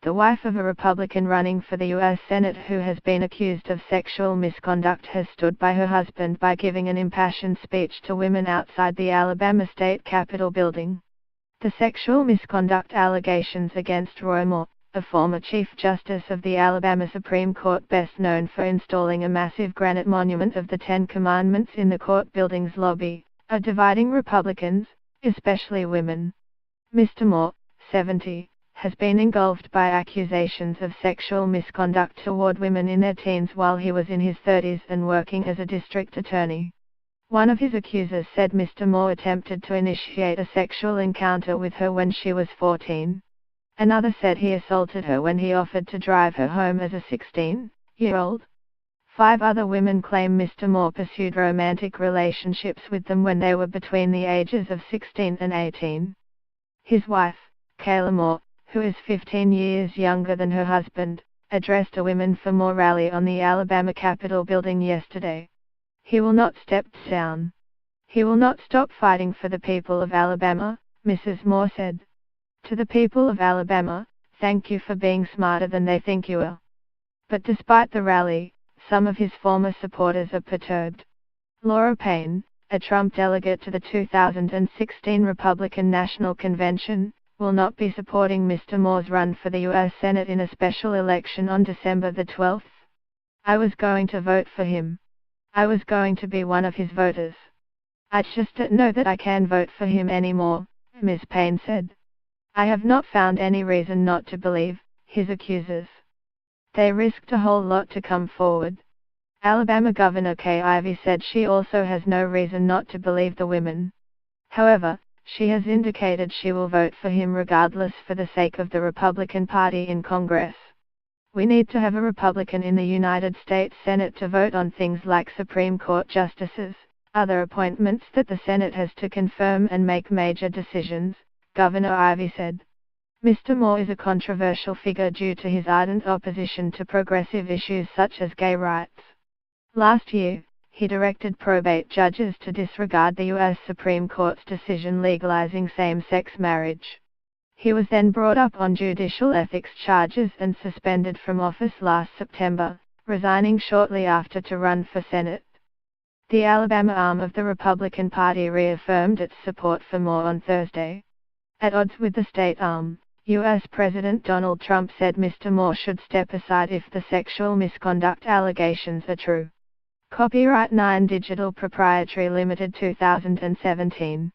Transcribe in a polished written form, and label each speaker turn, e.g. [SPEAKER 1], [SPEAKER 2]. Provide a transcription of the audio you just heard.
[SPEAKER 1] The wife of a Republican running for the U.S. Senate who has been accused of sexual misconduct has stood by her husband by giving an impassioned speech to women outside the Alabama State Capitol building. The sexual misconduct allegations against Roy Moore, a former Chief Justice of the Alabama Supreme Court best known for installing a massive granite monument of the Ten Commandments in the court building's lobby, are dividing Republicans, especially women. Mr. Moore, 70, has been engulfed by accusations of sexual misconduct toward women in their teens while he was in his 30s and working as a district attorney. One of his accusers said Mr. Moore attempted to initiate a sexual encounter with her when she was 14. Another said he assaulted her when he offered to drive her home as a 16-year-old. 5 other women claim Mr. Moore pursued romantic relationships with them when they were between the ages of 16 and 18. His wife, Kayla Moore, who is 15 years younger than her husband, addressed a Women for More rally on the Alabama Capitol building yesterday. "He will not step down. He will not stop fighting for the people of Alabama," Mrs. Moore said. "To the people of Alabama, thank you for being smarter than they think you are." But despite the rally, some of his former supporters are perturbed. Laura Payne, a Trump delegate to the 2016 Republican National Convention, will not be supporting Mr. Moore's run for the U.S. Senate in a special election on December the 12th. "I was going to vote for him. I was going to be one of his voters. I just don't know that I can vote for him anymore," Ms. Payne said. "I have not found any reason not to believe his accusers. They risked a whole lot to come forward." Alabama Governor Kay Ivey said she also has no reason not to believe the women. However, she has indicated she will vote for him regardless for the sake of the Republican Party in Congress. "We need to have a Republican in the United States Senate to vote on things like Supreme Court justices, other appointments that the Senate has to confirm and make major decisions," Governor Ivey said. Mr. Moore is a controversial figure due to his ardent opposition to progressive issues such as gay rights. Last year, he directed probate judges to disregard the U.S. Supreme Court's decision legalizing same-sex marriage. He was then brought up on judicial ethics charges and suspended from office last September, resigning shortly after to run for Senate. The Alabama arm of the Republican Party reaffirmed its support for Moore on Thursday. At odds with the state arm, U.S. President Donald Trump said Mr. Moore should step aside if the sexual misconduct allegations are true. Copyright 9 Digital Proprietary Limited 2017